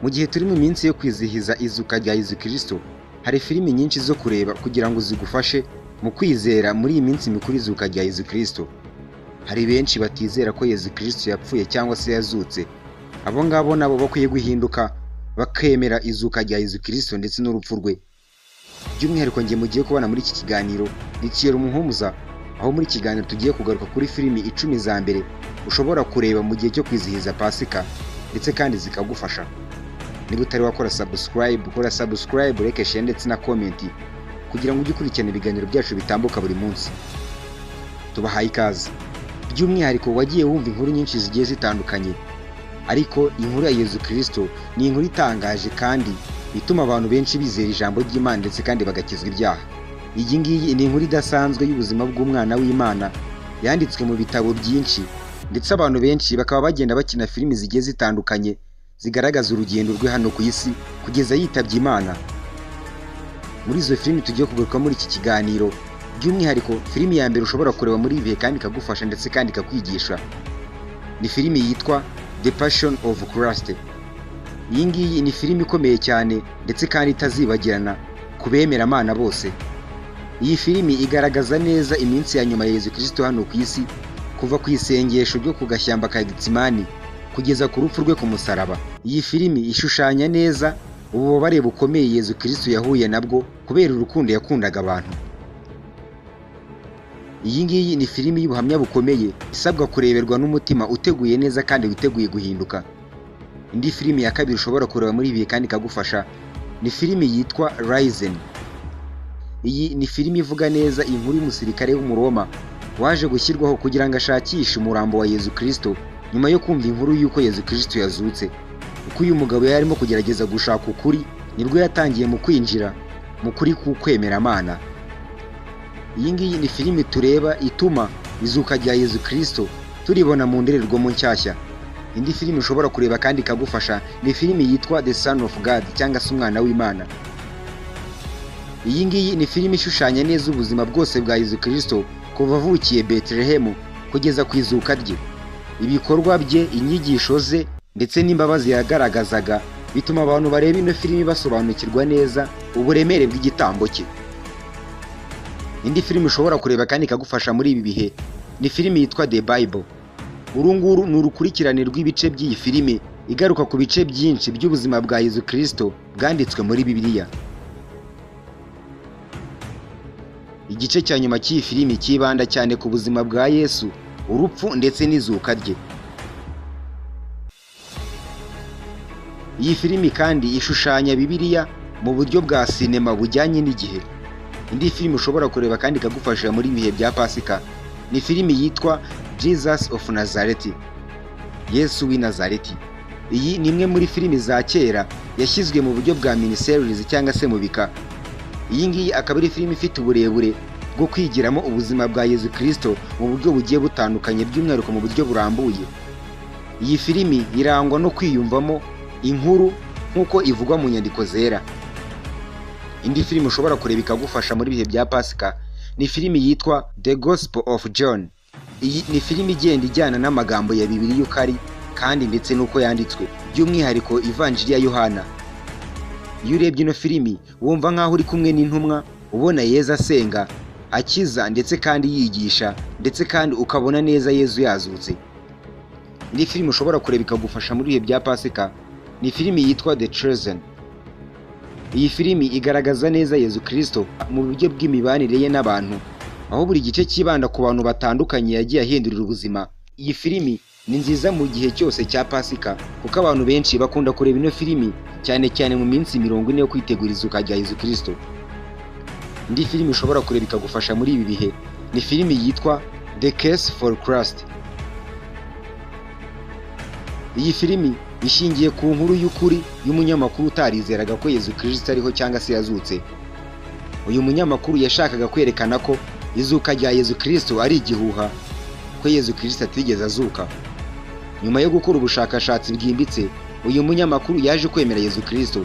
Mu gihe turi mu minsi yo kwizihiza izuka rya Yezu Kristo, hari filimi nyinshi zo kureba kugira ngo zigufashe mu kwizera muri iyi minsi mikuru izuka rya Yezu Kristo. Hari benshi batizera ko Yezu Kristo yapfuye cyangwa se yazutse. Abo ngabo nabo bakwiye guhinduka bakemera izuka rya Yezu Kristo ndetse n'urupfu rwe. By'umwihariko ngiye mugiye kubona muri iki kiganiro Riciel Umuhumuza, aho muri kiganiro tugiye kugaruka kuri filimi 10 za mbere ushobora kureba mu gihe cyo kwizihiza Pasika ndetse kandi zikagufasha. Niba utari wakora subscribe, ukora subscribe, like, share ndetse na comment kugira ngo ujye ukurikirana ibiganiro byacu bitambuka buri munsi. Tubahaye ikaze. By'umwihariko wagiye wumva inkuru nyinshi zigiye zitandukanye, ariko inkuru ya Yezu Kristo ni inkuru itangaje kandi ituma abantu benshi bizera ijambo ry'Imana ndetse kandi bagakizwa ibyaha. Iyi ngiyi ni inkuru idasanzwe y'ubuzima bw'umwana w'Imana yanditswe mu bitabo byinshi, ndetse abantu benshi bakaba bagenda bakina filimi zigiye zitandukanye zigaragaza urugendo rwe hano ku isi kugeza yitabye Imana. Muri izo filimi tugiye kugaruka muri iki kiganiro, by'umwihariko filimi ya mbere ushobora kureba muri ibi bihe kandi ikagufasha ndetse kandi ikakwigisha ni filimi yitwa The Passion of Christ. Iyi ngiyi ni filimi ikomeye cyane ndetse kandi itazibagirana ku bemera Imana bose. Iyi filimi igaragaza neza iminsi ya nyuma ya Yezu Kristo hano ku isi, kuva ku isengesho ryo ku gashyamba ka Getsimani kugeza ku rupfu rwe ku musaraba. Iyi filimi ishushanya neza ububabare bukomeye Yezu Kristo yahuye nabwo kubera urukundo yakundaga abantu. Iyi ngiyi ni filimi y'ubuhamya bukomeye isabwa kureberwa n'umutima uteguye neza kandi witeguye guhinduka. Indi filimi ya kabiri ushobora kureba muri ibi kandi ikagufasha ni filimi yitwa Risen. Iyi ni filimi ivuga neza inkuru y'umusirikare w'Umuroma waje gushyirwaho kugira ngo ashakishe umurambo wa Yezu Kristo nyuma yo kumva inkuru y'uko Yezu Kristo yazutse. Uko uyu mugabo yarimo kugerageza gushaka ukuri, nibwo yatangiye mu kwinjira mu kuri kw'ukwemera Imana. Iyi ngiyi ni filimi tureba ituma izuka rya Yezu Kristo turibona mu ndorerwamo nshyashya. Indi filimi ushobora kureba kandi ikagufasha ni filimi yitwa The Son of God cyangwa se umwana w'Imana. Iyi ngiyi ni filimi ishushanya neza ubuzima bwose bwa Yezu Kristo kuva avukiye Betelehemu kugeza ku izuka rye. Ibikorwa bye, inyigisho ze ndetse n'imbabazi yagaragazaga bituma abantu bareba ino filimi basobanukirwa neza uburemere bw'igitambo cye. Indi filimi ushobora kureba kandi ikagufasha muri ibi bihe ni filimi yitwa The Bible. Uru nguru ni urukurikirane rw'ibice by'iyi filimi igaruka ku bice byinshi by'ubuzima bwa Yezu Kristo bwanditswe muri Bibiliya. Igice cya nyuma cy'iyi filimi kibanda cyane ku buzima bwa Yesu, urupfu ndetse n'izuka rye. Iyi filimi kandi ishushanya Bibiliya mu buryo bwa sinema bujyanye n'igihe. Indi filimi ushobora kureba kandi ikagufasha muri ibihe bya Pasika ni filimi yitwa Jesus of Nazareth, Yesu w'i Nazareti. Iyi ni imwe muri filimi za kera yashyizwe mu buryo bwa miniseries cyangwa se mu bika. Iyi ngiyi akaba ari filimi ifite uburebure bwo kwigiramo ubuzima bwa Yezu Kristo mu buryo bugiye butandukanye, by'umwihariko mu buryo burambuye. Iyi filimi irangwa no kwiyumvamo inkuru nk'uko ivugwa mu nyandiko zera. Indi filimi ushobora kureba ikagufasha muri bihe bya Pasika ni filimi yitwa The Gospel of John. Iyi ni filimi igenda ijyana n'amagambo ya Bibiliya uko ari kandi ndetse n'uko yanditswe, by'umwihariko Ivanjiri ya Yohana. Iyo urebye ino filimi wumva nk'aho uri kumwe n'intumwa, ubona Yezu asenga, akiza ndetse kandi yigisha, ndetse kandi ukabona neza Yezu yazutse. Indi filimi ushobora kureba ikagufasha muri bihe bya Pasika ni filimi yitwa The Chosen. Iyi filimi igaragaza neza Yezu Kristo mu buryo bw'imibanire ye n'abantu, aho buri gice kibanda ku bantu batandukanye yagiye ahindurira ubuzima. Iyi filimi ni nziza mu gihe cyose cya Pasika kuko abantu benshi bakunda kureba ino filimi cyane cyane mu minsi 40 yo kwitegura izuka rya Yezu Kristo. Indi filimi ushobora kureba ikagufasha muri ibi bihe ni filimi yitwa The Case for Christ. Iyi filimi ishingiye ku nkuru y'ukuri y'umunyamakuru utarizeraga ko Yezu Kristo ariho cyangwa se yazutse. Uyu munyamakuru yashakaga kwerekana ko izuka rya Yezu Kristo ari igihuha, ko Yezu Kristo atigeze azuka. Nyuma yo gukora ubushakashatsi bwimbitse, uyu munyamakuru yaje kwemera Yezu Kristo.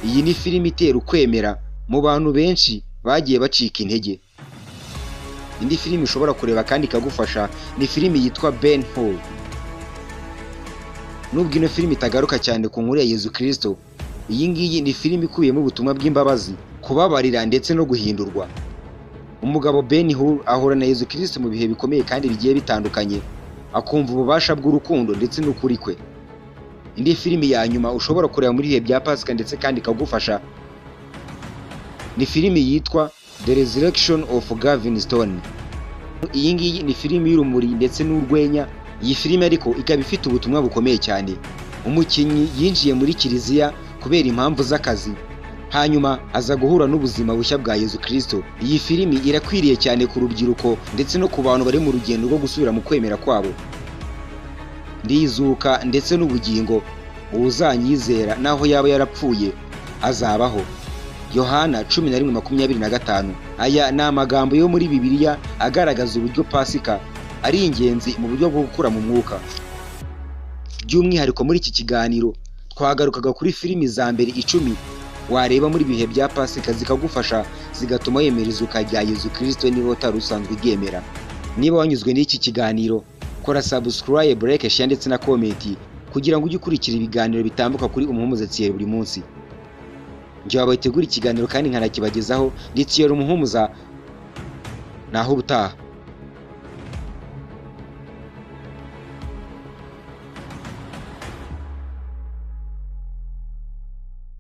Iyi ni filimi itera ukwemera mu bantu benshi bagiye bacika intege. Indi filimi ushobora kureba kandi ikagufasha ni filimi yitwa Ben Hur. Nubwo ino filime itagaruka cyane ku nkuru ya Yezu Kristo, iyi ngiyi ni filime ikubiyemo ubutumwa bw'imbabazi, kubabarira ndetse no guhindurwa. Umugabo Ben Hur ahura na Yezu Kristo mu bihe bikomeye kandi bigiye bitandukanye, akumva ububasha bw'urukundo ndetse n'ukuri kwe. Indi filime ya nyuma ushobora kureba muri ibihe bya Pasika ndetse kandi ikagufasha ni filime yitwa The Resurrection of Gavin Stone. Iyi ngiyi ni filime y'urumuri ndetse n'urwenya. Iyi filime ariko ikaba ifite ubutumwa bukomeye cyane. Umukinnyi yinjiye muri kiliziya kubera impamvu z'akazi, hanyuma aza guhura n'ubuzima bushya bwa Yezu Kristo. Iyi filimi irakwiriye cyane ku rubyiruko ndetse no ku bantu bari mu rugendo rwo gusubira mu kwemera kwabo. Ndizuka ndetse n'ubugingo, uwuzanyizera naho yaba yarapfuye azabaho. Yohana 11:25. Aya ni amagambo yo muri Bibiliya agaragaza uburyo Pasika ari ingenzi mu buryo bwo gukura mu mwuka. By'umwihariko muri iki kiganiro twagarukaga kuri filimi za mbere 10 wareba muri bihe bya Pasika zikagufasha, zigatuma wemera izuka rya Yezu Kristo niba utari usanzwe uryemera. Niba wanyuzwe n'iki kiganiro, kora subscribe, like, share ndetse na comment kugira ngo ujye ukurikira ibiganiro bitambuka kuri Umuhumuza Thierry buri munsi. Njye wabategura ikiganiro kandi nkanakibagezaho, ndi Thierry Umuhumuza, naho ubutaha.